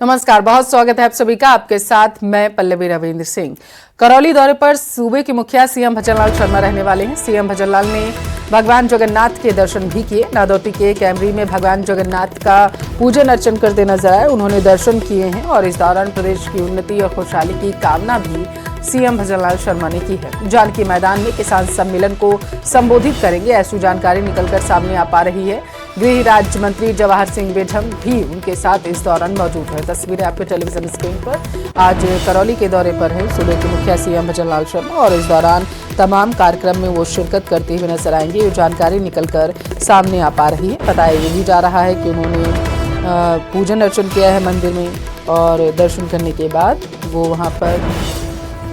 नमस्कार, बहुत स्वागत है आप सभी का। आपके साथ मैं पल्लवी रविंद्र सिंह। करौली दौरे पर सूबे के मुखिया सीएम भजनलाल शर्मा रहने वाले हैं। सीएम भजनलाल ने भगवान जगन्नाथ के दर्शन भी किए। नादौती के कैमरी में भगवान जगन्नाथ का पूजन अर्चन करते नजर आए। उन्होंने दर्शन किए हैं और इस दौरान प्रदेश की उन्नति और खुशहाली की कामना भी सीएम भजनलाल शर्मा ने की है। जानकी मैदान में किसान सम्मेलन को संबोधित करेंगे, ऐसी जानकारी निकलकर सामने आ पा रही है। गृह राज्य मंत्री जवाहर सिंह बेढम भी उनके साथ इस दौरान मौजूद है। तस्वीरें आपके टेलीविजन स्क्रीन पर। आज करौली के दौरे पर है सूबे के मुखिया सीएम भजनलाल शर्मा और इस दौरान तमाम कार्यक्रम में वो शिरकत करते हुए नजर आएंगे। ये जानकारी निकलकर सामने आ पा रही है। बताया ये भी जा रहा है कि उन्होंने पूजन अर्चन किया है मंदिर में और दर्शन करने के बाद वो वहाँ पर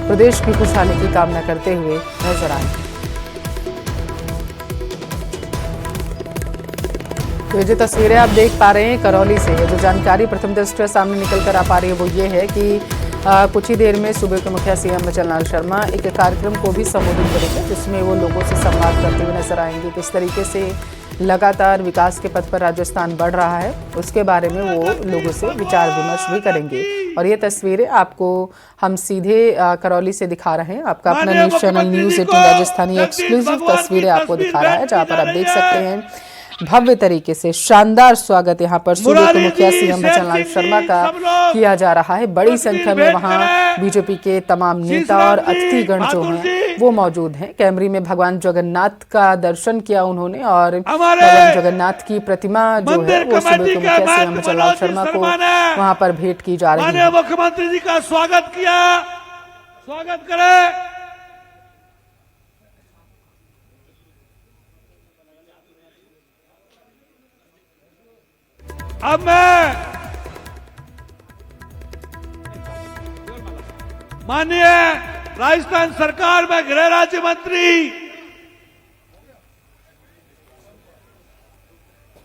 प्रदेश की खुशहाली की कामना करते हुए नजर आएंगे। तो ये जो तस्वीरें आप देख पा रहे हैं करौली से, जो जानकारी प्रथम दृष्टया सामने निकल कर आ पा रही है वो ये है कि कुछ ही देर में सूबे के मुखिया सीएम भजनलाल शर्मा एक कार्यक्रम को भी संबोधित करेंगे, जिसमें वो लोगों से संवाद करते हुए नजर आएंगे। किस तरीके से लगातार विकास के पथ पर राजस्थान बढ़ रहा है, उसके बारे में वो लोगों से विचार विमर्श भी करेंगे। और ये तस्वीरें आपको हम सीधे करौली से दिखा रहे हैं। आपका अपना news channel news 18 Rajasthani exclusive तस्वीरें आपको दिखा रहा है, जहाँ पर आप देख सकते हैं भव्य तरीके से शानदार स्वागत यहाँ पर सूबे के मुखिया सीएम भजनलाल शर्मा का किया जा रहा है। बड़ी संख्या में वहाँ बीजेपी के तमाम नेता और अतिथिगण जो हैं वो मौजूद हैं। कैमरी में भगवान जगन्नाथ का दर्शन किया उन्होंने और भगवान जगन्नाथ की प्रतिमा जो है वो सूबे के मुखिया सीएम भजनलाल शर्मा को वहाँ पर भेंट की जा रही है। मुख्यमंत्री जी का स्वागत किया, स्वागत करें। अब मैं माननीय राजस्थान सरकार में गृह राज्य मंत्री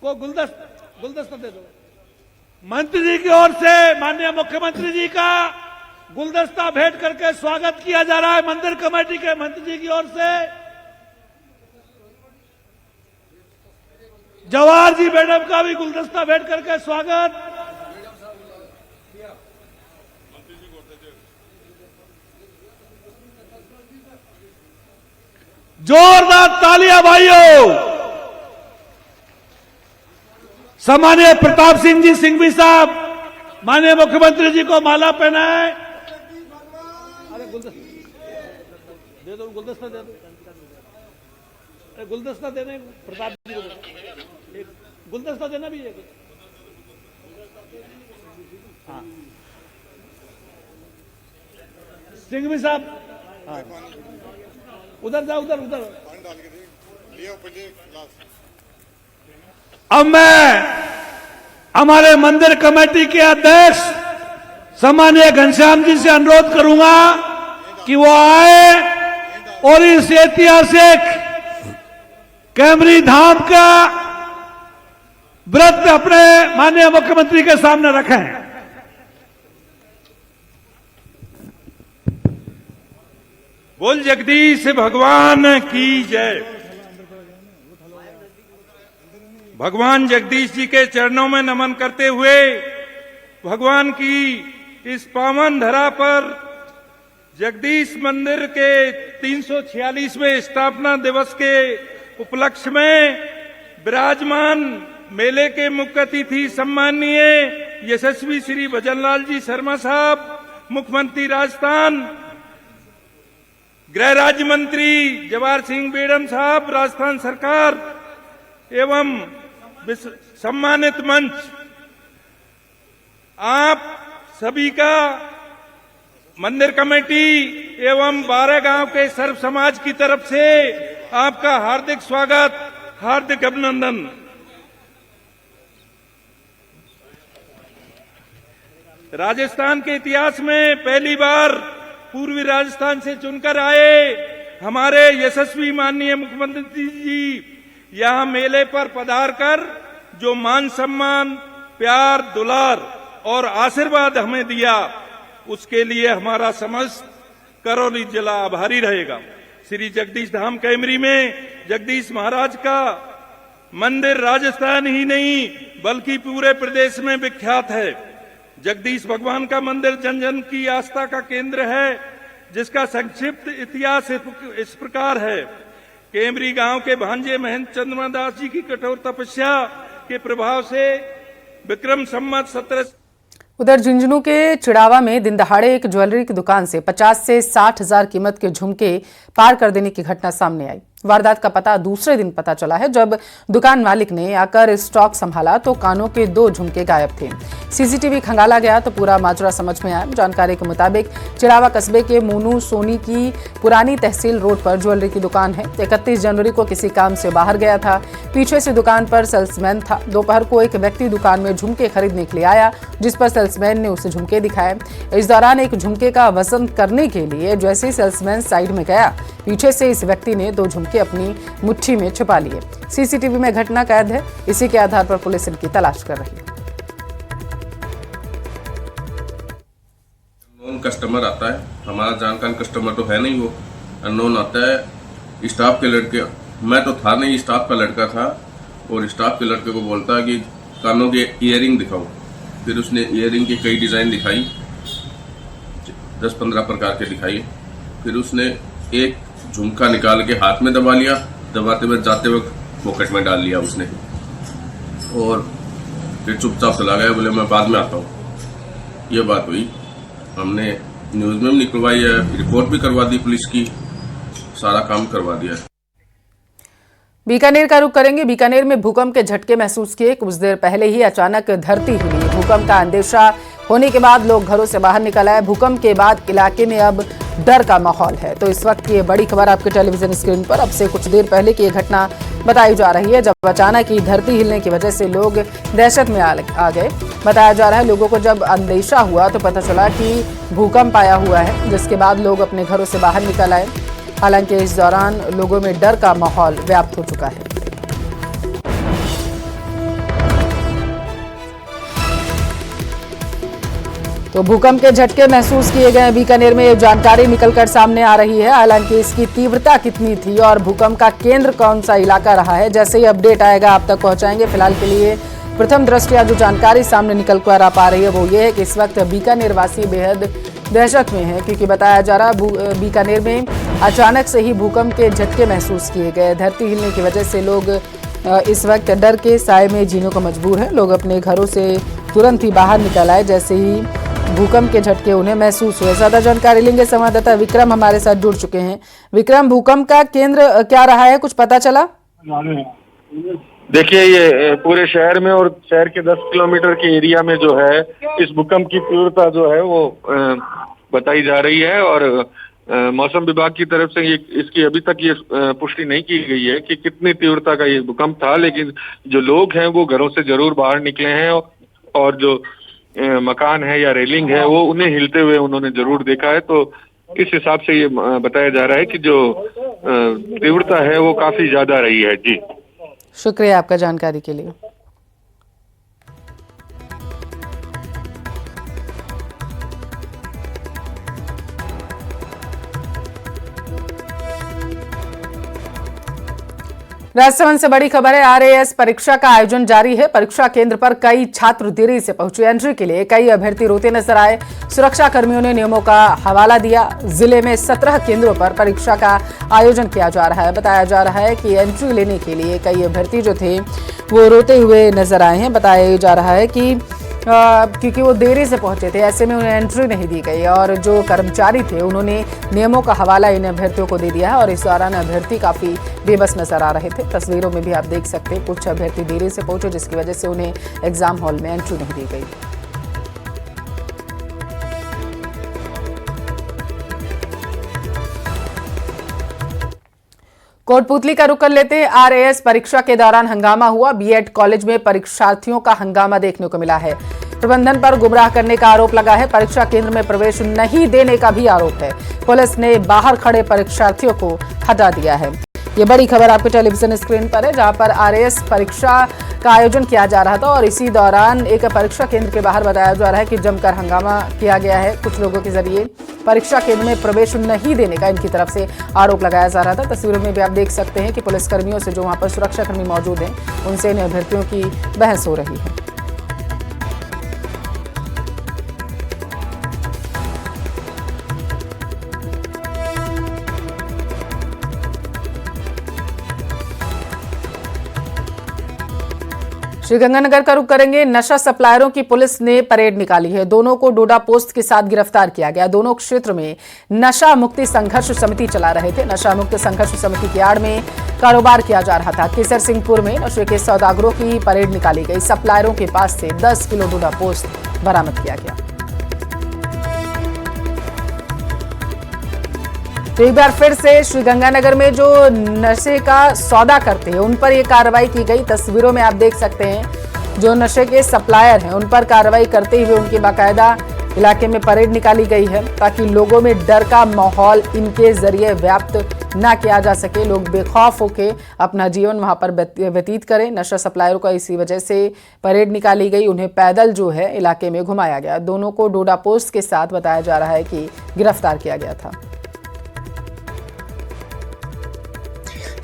को गुलदस्ता दे दो। मंत्री जी की ओर से माननीय मुख्यमंत्री जी का गुलदस्ता भेंट करके स्वागत किया जा रहा है। मंदिर कमेटी के मंत्री जी की ओर से जवाहर जी मैडम का भी गुलदस्ता भेंट करके स्वागत। जोरदार तालियां भाइयों। सम्मानीय प्रताप सिंह जी सिंघवी साहब माननीय मुख्यमंत्री जी को माला पहनाए। अरे गुलदस्ता दे दो, गुलदस्ता दे दो, गुलदस्ता देने प्रताप जी को एक गुलदस्ता देना भी है। हाँ सिंघवी साहब, हाँ उधर जाओ, उधर उधर। अब मैं हमारे मंदिर कमेटी के अध्यक्ष सम्मानीय घनश्याम जी से अनुरोध करूंगा कि वो आए और इस ऐतिहासिक कैमरी धाम का व्रत अपने माननीय मुख्यमंत्री के सामने रखें। बोल जगदीश भगवान की जय। भगवान जगदीश जी के चरणों में नमन करते हुए भगवान की इस पावन धरा पर जगदीश मंदिर के 346वें स्थापना दिवस के उपलक्ष्य में विराजमान मेले के मुख्य अतिथि सम्माननीय यशस्वी श्री भजनलाल जी शर्मा साहब, मुख्यमंत्री राजस्थान, गृह राज्य मंत्री जवाहर सिंह बेढम साहब राजस्थान सरकार एवं सम्मानित मंच, आप सभी का मंदिर कमेटी एवं 12 गांव के सर्व समाज की तरफ से आपका हार्दिक स्वागत, हार्दिक अभिनंदन। राजस्थान के इतिहास में पहली बार पूर्वी राजस्थान से चुनकर आए हमारे यशस्वी माननीय मुख्यमंत्री जी यहां मेले पर पधार कर जो मान सम्मान, प्यार, दुलार और आशीर्वाद हमें दिया, उसके लिए हमारा समस्त करौली जिला आभारी रहेगा। श्री जगदीश धाम कैमरी में जगदीश महाराज का मंदिर राजस्थान ही नहीं बल्कि पूरे प्रदेश में विख्यात है। जगदीश भगवान का मंदिर जन जन की आस्था का केंद्र है, जिसका संक्षिप्त इतिहास इस प्रकार है। केमरी गांव के भांजे महंत चंद्रमा दास जी की कठोर तपस्या के प्रभाव से विक्रम संवत 17। उधर झुंझुनू के चिड़ावा में दिन दहाड़े एक ज्वेलरी की दुकान से 50 से 60 हजार कीमत के झुमके पार कर देने की घटना सामने आई। वारदात का पता दूसरे दिन पता चला है, जब दुकान मालिक ने आकर स्टॉक संभाला तो कानों के 2 झुमके गायब थे। सीसीटीवी खंगाला गया तो पूरा माजरा समझ में आया। जानकारी के मुताबिक चिड़ावा कस्बे के मोनू सोनी की पुरानी तहसील रोड पर ज्वेलरी की दुकान है। 31 जनवरी को किसी काम से बाहर गया था। पीछे से दुकान पर सेल्समैन था। दोपहर को एक व्यक्ति दुकान में झुमके खरीदने के लिए आया, जिस पर सेल्समैन ने उसे झुमके दिखाए। इस दौरान एक झुमके का वजन करने के लिए जैसे ही सेल्समैन साइड में गया, पीछे से इस व्यक्ति ने 2 झुमके अपनी मुट्ठी में छुपा लिए। सीसीटीवी में घटना कैद है। इसी के आधार पर पुलिस इनकी तलाश कर रही है। अननोन कस्टमर आता है, हमारा जानकार कस्टमर तो है नहीं, वो अननोन आता है। स्टाफ के लड़के, मैं तो था नहीं, स्टाफ का लड़का था, और स्टाफ के लड़के को बोलता है कि कानों के ईयरिंग दिखाओ। फिर उसने ईयरिंग की कई डिजाइन दिखाई, 10-15 प्रकार के दिखाई। फिर उसने एक झुमका निकाल के हाथ में दबा लिया, दबाते हुए जाते वक्त पॉकेट में डाल लिया उसने, और फिर चुपचाप चला गया। बोले मैं बाद में आता हूँ। ये बात हुई, हमने न्यूज में भी निकलवाई है, रिपोर्ट भी करवा दी पुलिस की, सारा काम करवा दिया। बीकानेर का रुख करेंगे। बीकानेर में भूकंप के झटके महसूस किए। कुछ देर पहले ही अचानक धरती हिली। भूकंप का अंदेशा होने के बाद लोग घरों से बाहर निकल आए। भूकंप के बाद इलाके में अब डर का माहौल है। तो इस वक्त ये बड़ी खबर आपके टेलीविजन स्क्रीन पर। अब से कुछ देर पहले की ये घटना बताई जा रही है, जब अचानक ही धरती हिलने की वजह से लोग दहशत में आ गए। बताया जा रहा है लोगों को जब अंदेशा हुआ तो पता चला कि भूकंप आया हुआ है, जिसके बाद लोग अपने घरों से बाहर निकल आए। हालांकि इस दौरान लोगों में डर का माहौल व्याप्त हो चुका है। तो भूकंप के झटके महसूस किए गए। बीकानेर में ये जानकारी निकलकर सामने आ रही है। हालांकि इसकी तीव्रता कितनी थी और भूकंप का केंद्र कौन सा इलाका रहा है, जैसे ही अपडेट आएगा आप तक पहुंचाएंगे। फिलहाल के लिए प्रथम दृष्टया जो जानकारी सामने निकल कर आ पा रही है वो ये है कि इस वक्त बीकानेर वासी बेहद दहशत में है, क्योंकि बताया जा रहा है बीकानेर में अचानक से ही भूकंप के झटके महसूस किए गए। धरती हिलने की वजह से लोग इस वक्त डर के साए में जीने को मजबूर हैं। लोग अपने घरों से तुरंत ही बाहर निकल आए जैसे ही भूकंप के झटके उन्हें महसूस हुए। ज्यादा जानकारी लेंगे, संवाददाता विक्रम हमारे साथ जुड़ चुके हैं। विक्रम, भूकंप का केंद्र क्या रहा है, कुछ पता चला? देखिए, ये पूरे शहर में और शहर के 10 किलोमीटर के एरिया में जो है इस भूकंप की तीव्रता जो है वो बताई जा रही है। और मौसम विभाग की तरफ से इसकी अभी तक ये पुष्टि नहीं की गई है कि कितनी तीव्रता का ये भूकंप था, लेकिन जो लोग हैं वो घरों से जरूर बाहर निकले हैं और जो मकान है या रेलिंग है वो उन्हें हिलते हुए उन्होंने जरूर देखा है। तो इस हिसाब से ये बताया जा रहा है कि जो तीव्रता है वो काफी ज्यादा रही है। जी, शुक्रिया आपका जानकारी के लिए। राजसमंद से बड़ी खबर है। आरएएस परीक्षा का आयोजन जारी है। परीक्षा केंद्र पर कई छात्र देरी से पहुंचे। एंट्री के लिए कई अभ्यर्थी रोते नजर आए। सुरक्षा कर्मियों ने नियमों का हवाला दिया। जिले में 17 केंद्रों पर परीक्षा का आयोजन किया जा रहा है। बताया जा रहा है कि एंट्री लेने के लिए कई अभ्यर्थी जो थे वो रोते हुए नजर आए हैं। बताया जा रहा है कि क्योंकि वो देरी से पहुंचे थे, ऐसे में उन्हें एंट्री नहीं दी गई और जो कर्मचारी थे उन्होंने नियमों का हवाला इन अभ्यर्थियों को दे दिया है। और इस दौरान अभ्यर्थी काफी बेबस नजर आ रहे थे। तस्वीरों में भी आप देख सकते हैं कुछ अभ्यर्थी देरी से पहुंचे, जिसकी वजह से उन्हें एग्जाम हॉल में एंट्री नहीं दी गई। कोटपुतली का रुख कर लेते हैं। आरएएस परीक्षा के दौरान हंगामा हुआ। बीएड कॉलेज में परीक्षार्थियों का हंगामा देखने को मिला है। प्रबंधन पर गुमराह करने का आरोप लगा है। परीक्षा केंद्र में प्रवेश नहीं देने का भी आरोप है। पुलिस ने बाहर खड़े परीक्षार्थियों को हटा दिया है। ये बड़ी खबर आपके टेलीविजन स्क्रीन पर है, जहां पर आरएएस परीक्षा का आयोजन किया जा रहा था और इसी दौरान एक परीक्षा केंद्र के बाहर बताया जा रहा है कि जमकर हंगामा किया गया है। कुछ लोगों के जरिए परीक्षा केंद्र में प्रवेश नहीं देने का इनकी तरफ से आरोप लगाया जा रहा था। तस्वीरों में भी आप देख सकते हैं कि पुलिसकर्मियों से जो वहां पर सुरक्षाकर्मी मौजूद हैं उनसे इन अभ्यर्थियों की बहस हो रही है। श्रीगंगानगर का रुख करेंगे। नशा सप्लायरों की पुलिस ने परेड निकाली है। दोनों को डोडा पोस्ट के साथ गिरफ्तार किया गया। दोनों क्षेत्र में नशा मुक्ति संघर्ष समिति चला रहे थे। नशा मुक्ति संघर्ष समिति की आड़ में कारोबार किया जा रहा था। केसर सिंहपुर में नशे के सौदागरों की परेड निकाली गई। सप्लायरों के पास से 10 किलो डोडा पोस्ट बरामद किया गया। तो एक बार फिर से श्रीगंगानगर में जो नशे का सौदा करते हैं उन पर यह कार्रवाई की गई। तस्वीरों में आप देख सकते हैं जो नशे के सप्लायर हैं उन पर कार्रवाई करते हुए उनकी बाकायदा इलाके में परेड निकाली गई है ताकि लोगों में डर का माहौल इनके जरिए व्याप्त ना किया जा सके। लोग बेखौफ होकर अपना जीवन वहां पर व्यतीत करें। नशा सप्लायरों का इसी वजह से परेड निकाली गई। उन्हें पैदल जो है इलाके में घुमाया गया। दोनों को डोडा पोस्ट के साथ बताया जा रहा है कि गिरफ्तार किया गया था।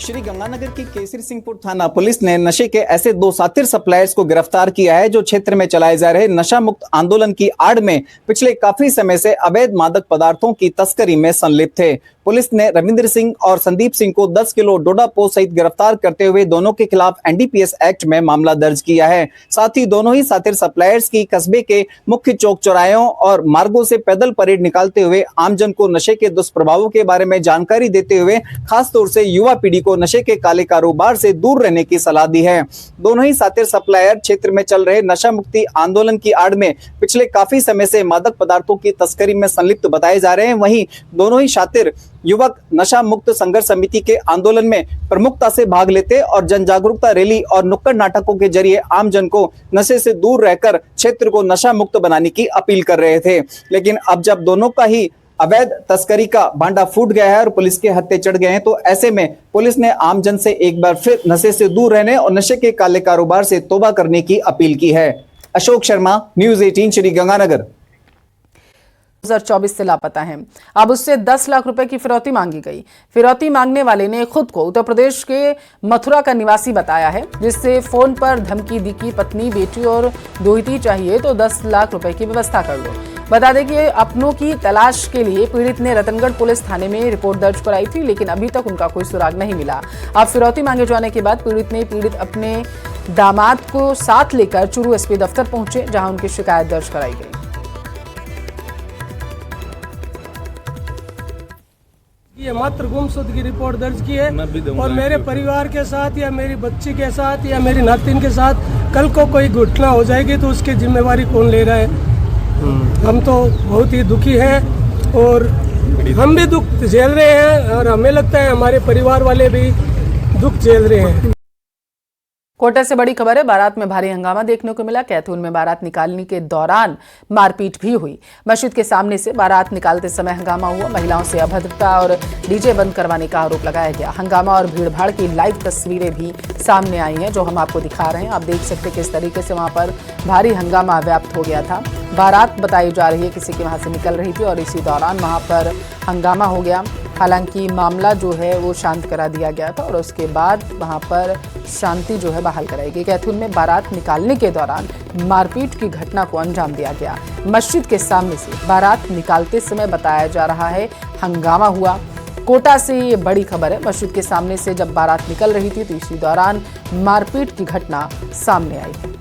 श्रीगंगानगर की केसरी सिंहपुर थाना पुलिस ने नशे के ऐसे 2 सातिर सप्लायर्स को गिरफ्तार किया है जो क्षेत्र में चलाए जा रहे नशा मुक्त आंदोलन की आड़ में पिछले काफी समय से अवैध मादक पदार्थों की तस्करी में संलिप्त थे। पुलिस ने रविंद्र सिंह और संदीप सिंह को 10 किलो डोडा पोस्ट सहित गिरफ्तार करते हुए दोनों के खिलाफ एनडीपीएस एक्ट में मामला दर्ज किया है। साथ ही दोनों ही सातिर सप्लायर्स की कस्बे के मुख्य चौक चौराहों और मार्गों से पैदल परेड निकालते हुए आमजन को नशे के दुष्प्रभावों के बारे में जानकारी देते हुए खासतौर से युवा पीढ़ी को नशे के काले कारोबार से दूर रहने की सलाह दी है। दोनों ही सातिर सप्लायर क्षेत्र में चल रहे नशा मुक्ति आंदोलन की आड़ में पिछले काफी समय से मादक पदार्थों की तस्करी में संलिप्त बताए जा रहे हैं। वहीं दोनों ही सातिर युवक नशा मुक्त संघर्ष समिति के आंदोलन में प्रमुखता से भाग लेते और जन जागरूकता रैली और नुक्कड़ नाटकों के जरिए आम जन को नशे से दूर रहकर क्षेत्र को नशा मुक्त बनाने की अपील कर रहे थे। लेकिन अब जब दोनों का ही अवैध तस्करी का भांडा फूट गया है और पुलिस के हत्थे चढ़ गए हैं तो ऐसे में पुलिस ने आम जन से एक बार फिर नशे से दूर रहने और नशे के काले कारोबार से तौबा करने की अपील की है। अशोक शर्मा, न्यूज़ 18 श्रीगंगानगर। 2024 से लापता है। अब उससे 10 लाख रुपए की फिरौती मांगी गई। फिरौती मांगने वाले ने खुद को उत्तर प्रदेश के मथुरा का निवासी बताया है, जिससे फोन पर धमकी दी कि पत्नी, बेटी और दोहिती चाहिए तो 10 लाख रुपए की व्यवस्था कर लो। बता दें कि अपनों की तलाश के लिए पीड़ित ने रतनगढ़ पुलिस थाने में रिपोर्ट दर्ज कराई थी, लेकिन अभी तक उनका कोई सुराग नहीं मिला। अब फिरौती मांगे जाने के बाद पीड़ित अपने दामाद को साथ लेकर चूरू एसपी दफ्तर पहुंचे, जहां उनकी शिकायत दर्ज कराई गई। ये मात्र गुमशुदगी की रिपोर्ट दर्ज की है और मेरे परिवार के साथ या मेरी बच्ची के साथ या मेरी नातिन के साथ कल को कोई घटना हो जाएगी तो उसकी जिम्मेवारी कौन ले रहा है। हम तो बहुत ही दुखी हैं और हम भी दुख झेल रहे हैं और हमें लगता है हमारे परिवार वाले भी दुख झेल रहे हैं। कोटा से बड़ी खबर है। बारात में भारी हंगामा देखने को मिला। कैथून में बारात निकालने के दौरान मारपीट भी हुई। मस्जिद के सामने से बारात निकालते समय हंगामा हुआ। महिलाओं से अभद्रता और डीजे बंद करवाने का आरोप लगाया गया। हंगामा और भीड़भाड़ की लाइव तस्वीरें भी सामने आई हैं, जो हम आपको दिखा रहे हैं। आप देख सकते हैं किस तरीके से वहां पर भारी हंगामा व्याप्त हो गया था। बारात बताई जा रही है किसी के वहां से निकल रही थी और इसी दौरान वहां पर हंगामा हो गया। हालांकि मामला जो है वो शांत करा दिया गया था और उसके बाद वहां पर शांति जो है बहाल कराई गई। कैथून में बारात निकालने के दौरान मारपीट की घटना को अंजाम दिया गया। मस्जिद के सामने से बारात निकालते समय बताया जा रहा है हंगामा हुआ। कोटा से ये बड़ी खबर है। मस्जिद के सामने से जब बारात निकल रही थी तो इसी दौरान मारपीट की घटना सामने आई है।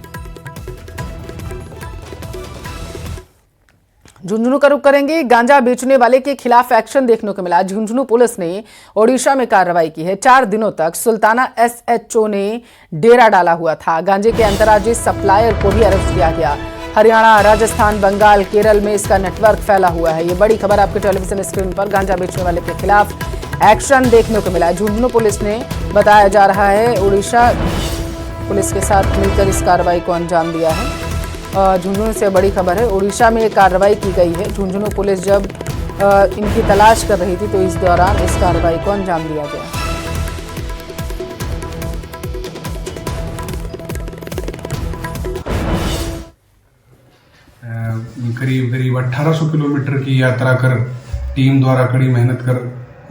झुंझुनू का रुख करेंगे। गांजा बेचने वाले के खिलाफ एक्शन देखने को मिला। झुंझुनू पुलिस ने ओडिशा में कार्रवाई की है। 4 दिनों तक सुल्ताना एसएचओ ने डेरा डाला हुआ था। गांजे के अंतर्राज्यीय सप्लायर को भी अरेस्ट किया गया। हरियाणा, राजस्थान, बंगाल, केरल में इसका नेटवर्क फैला हुआ है। ये बड़ी खबर आपके टेलीविजन स्क्रीन पर। गांजा बेचने वाले के खिलाफ एक्शन देखने को मिला। झुंझुनू पुलिस ने बताया जा रहा है उड़ीसा पुलिस के साथ मिलकर इस कार्रवाई को अंजाम दिया है। झुंझुनू से बड़ी खबर है। उड़ीसा में कार्रवाई की गई है। झुंझुनू पुलिस जब इनकी तलाश कर रही थी तो इस दौरान इस कार्रवाई को अंजाम दिया गया। करीब 1800 किलोमीटर की यात्रा कर टीम द्वारा कड़ी मेहनत कर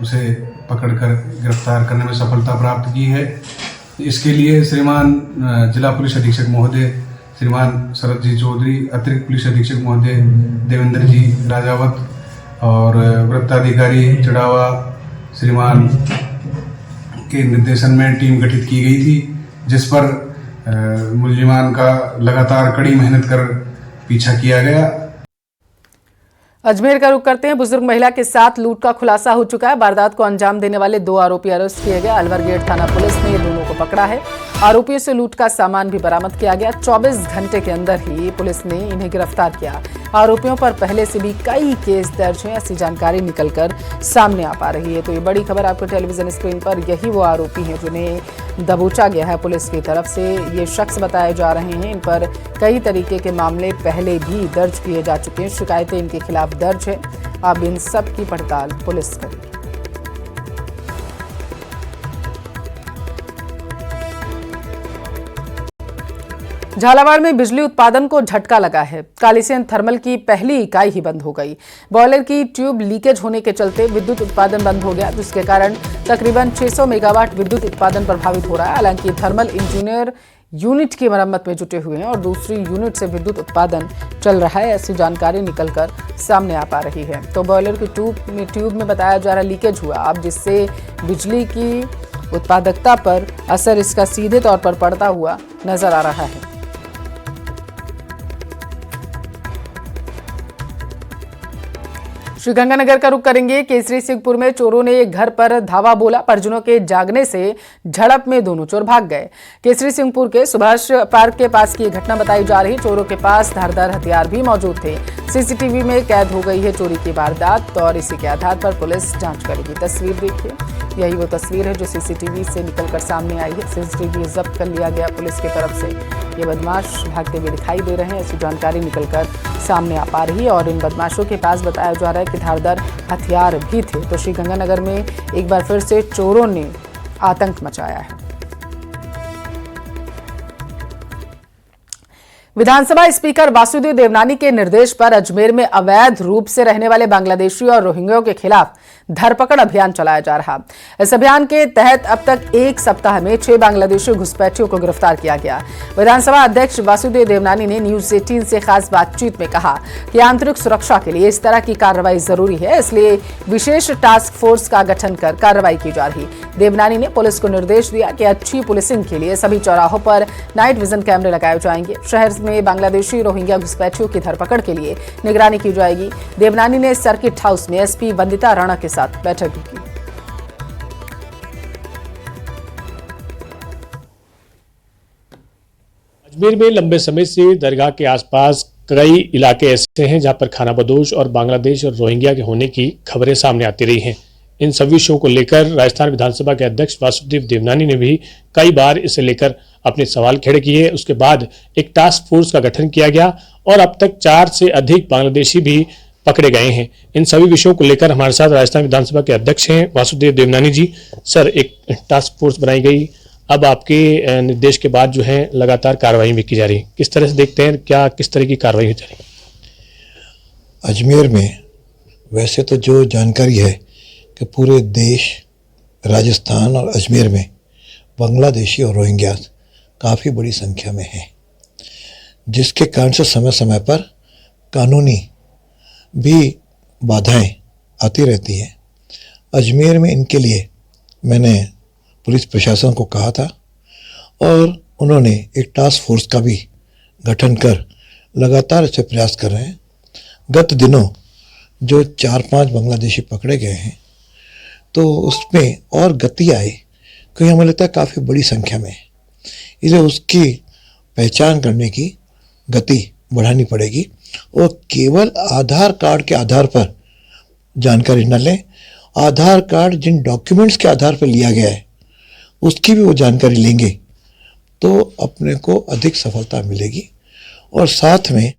उसे पकड़कर गिरफ्तार करने में सफलता प्राप्त की है। इसके लिए श्रीमान जिला पुलिस अधीक्षक महोदय श्रीमान शरद जी चौधरी, अतिरिक्त पुलिस अधीक्षक महोदय देवेंद्र जी राजावत और वृत्ताधिकारी चढ़ावा श्रीमान के निर्देशन में टीम गठित की गई थी, जिस पर मुलजिमान का लगातार कड़ी मेहनत कर पीछा किया गया। अजमेर का रुख करते हैं। बुजुर्ग महिला के साथ लूट का खुलासा हो चुका है। वारदात को अंजाम देने वाले 2 आरोपी अरेस्ट किए गए। अलवर गेट थाना पुलिस ने दोनों को पकड़ा है। आरोपियों से लूट का सामान भी बरामद किया गया। 24 घंटे के अंदर ही पुलिस ने इन्हें गिरफ्तार किया। आरोपियों पर पहले से भी कई केस दर्ज हैं, ऐसी जानकारी निकलकर सामने आ पा रही है। तो ये बड़ी खबर आपको टेलीविजन स्क्रीन पर, यही वो आरोपी हैं जिन्हें दबोचा गया है पुलिस की तरफ से। ये शख्स बताए जा रहे हैं, इन पर कई तरीके के मामले पहले भी दर्ज किए जा चुके हैं। शिकायतें इनके खिलाफ दर्ज है। अब इन सब की पड़ताल पुलिस करेगी। झालावाड़ में बिजली उत्पादन को झटका लगा है। कालीसिंध थर्मल की पहली इकाई ही बंद हो गई। बॉयलर की ट्यूब लीकेज होने के चलते विद्युत उत्पादन बंद हो गया, जिसके कारण तकरीबन 600 मेगावाट विद्युत उत्पादन प्रभावित हो रहा है। हालांकि थर्मल इंजीनियर यूनिट की मरम्मत में जुटे हुए हैं और दूसरी यूनिट से विद्युत उत्पादन चल रहा है, ऐसी जानकारी निकलकर सामने आ पा रही है। तो बॉयलर की ट्यूब में बताया जा रहा लीकेज हुआ, अब जिससे बिजली की उत्पादकता पर असर इसका सीधे तौर पर पड़ता हुआ नजर आ रहा है। श्रीगंगानगर का रुख करेंगे। केसरी सिंहपुर में चोरों ने एक घर पर धावा बोला। परिजनों के जागने से झड़प में दोनों चोर भाग गए। केसरी सिंहपुर के सुभाष पार्क के पास की घटना बताई जा रही। चोरों के पास धारदार हथियार भी मौजूद थे। सीसीटीवी में कैद हो गई है चोरी की वारदात और इसी के आधार पर पुलिस जांच करेगी। तस्वीर देखिए, यही वो तस्वीर है जो सीसीटीवी से निकलकर सामने आई है। सीसीटीवी जब्त कर लिया गया पुलिस की तरफ से। ये बदमाश भागते हुए दिखाई दे रहे हैं, ऐसी जानकारी निकलकर सामने आ पा रही है। और इन बदमाशों के पास बताया जा रहा है कि धारदार हथियार भी थे। तो श्रीगंगानगर में एक बार फिर से चोरों ने आतंक मचाया है। विधानसभा स्पीकर वासुदेव देवनानी के निर्देश पर अजमेर में अवैध रूप से रहने वाले बांग्लादेशी और रोहिंग्याओं के खिलाफ धरपकड़ अभियान चलाया जा रहा। इस अभियान के तहत अब तक एक सप्ताह में 6 बांग्लादेशी घुसपैठियों को गिरफ्तार किया गया। विधानसभा अध्यक्ष वासुदेव देवनानी ने न्यूज 18 से खास बातचीत में कहा कि आंतरिक सुरक्षा के लिए इस तरह की कार्रवाई जरूरी है, इसलिए विशेष टास्क फोर्स का गठन कर कार्रवाई की जा रही। देवनानी ने पुलिस को निर्देश दिया कि अच्छी पुलिसिंग के लिए सभी चौराहों पर नाइट विजन कैमरे लगाए जाएंगे। शहर में बांग्लादेशी रोहिंग्या घुसपैठियों की धरपकड़ के लिए निगरानी की जाएगी। देवनानी ने सर्किट हाउस में एसपी वंदिता राणा के साथ बैठक भी की। अजमेर में लंबे समय से दरगाह के आसपास कई इलाके ऐसे हैं जहां पर खानाबदोश और बांग्लादेश और रोहिंग्या के होने की खबरें सामने आती रही हैं। इन सभी विषयों को लेकर राजस्थान विधानसभा के अध्यक्ष वासुदेव देवनानी ने भी कई बार इसे लेकर अपने सवाल खड़े किए। उसके बाद एक टास्क फोर्स का गठन किया गया और अब तक 4 से अधिक बांग्लादेशी भी पकड़े गए हैं। इन सभी विषयों को लेकर हमारे साथ राजस्थान विधानसभा के अध्यक्ष हैं वासुदेव देवनानी जी। सर, एक टास्क फोर्स बनाई गई, अब आपके निर्देश के बाद जो है लगातार कार्रवाई भी की जा रही है, किस तरह से देखते हैं, क्या किस तरह की कार्रवाई हो जा रही है? अजमेर में वैसे तो जो जानकारी है कि पूरे देश, राजस्थान और अजमेर में बांग्लादेशी और रोहिंग्या काफ़ी बड़ी संख्या में हैं, जिसके कारण से समय समय पर कानूनी भी बाधाएं आती रहती हैं। अजमेर में इनके लिए मैंने पुलिस प्रशासन को कहा था और उन्होंने एक टास्क फोर्स का भी गठन कर लगातार इसे प्रयास कर रहे हैं। गत दिनों जो 4-5 बांग्लादेशी पकड़े गए हैं तो उसमें और गति आई, क्योंकि हमें लगता है काफ़ी बड़ी संख्या में, इसलिए उसकी पहचान करने की गति बढ़ानी पड़ेगी और केवल आधार कार्ड के आधार पर जानकारी न लें। आधार कार्ड जिन डॉक्यूमेंट्स के आधार पर लिया गया है उसकी भी वो जानकारी लेंगे तो अपने को अधिक सफलता मिलेगी। और साथ में